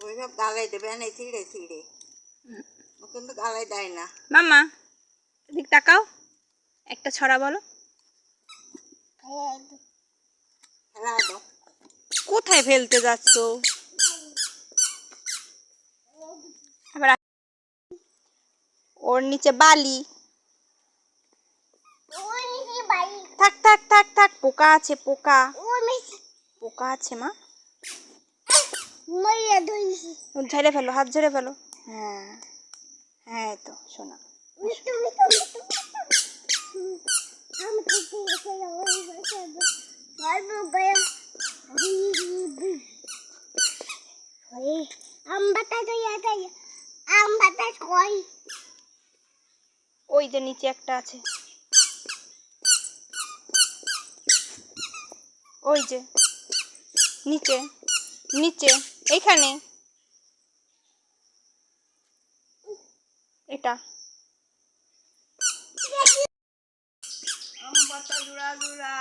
ওইসব গালাই দেবে না, ছিঁড়ে ছিঁড়ে ও কিন্তু গালাই দেয় না। মাম্মা এদিক তাকাও, একটা ছড়া বলো। ফেলা দাও। কোথায় ফেলতে যাচ্ছ? আবার ওর নিচে বালি। থাক থাক থাক থাক, পোকা আছে, পোকা পোকা আছে মা। ঝেড়ে ফেলো, হাত ঝেড়ে ফেলো। হ্যাঁ হ্যাঁ, তো শোনা ওই যে নিচে একটা আছে, ওই যে নিচে নিচে এইখানে, এটা আম পাতা জোড়া জোড়া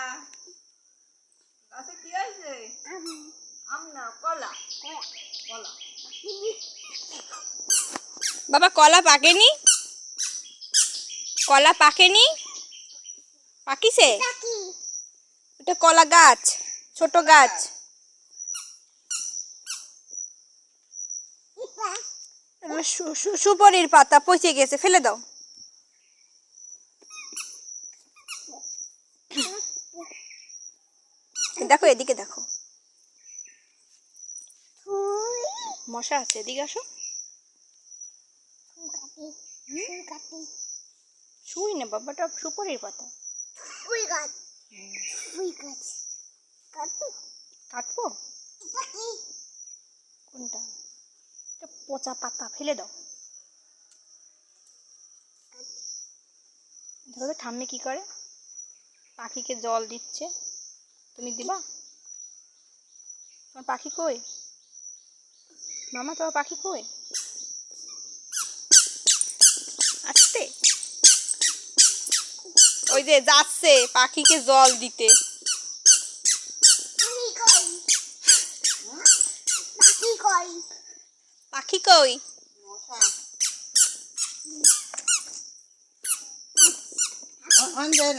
গাছে কি হয়েছে? আম না, কলা। কলা বাবা, কলা পাকেনি, কলা পাকেনি, পাকিছে। এটা কলা গাছ, ছোট গাছ। সুপারির পাতা পচে গেছে, ফেলে দাও। দেখো এদিকে দেখো, মশা আছে, এদিকে আসো। শুই না বাবাটা, সুপারির পাতা। কাটবো কোনটা? এটা পচা পাতা, ফেলে দাও। দেখো তো ঠাম্মি কি করে, পাখিকে জল দিচ্ছে, তুমি দিবা? তোমার পাখি কই মামা, তোমার পাখি কই? আসতে, ওই যে যাচ্ছে পাখিকে জল দিতে। পাখি কই? মশা অঞ্জন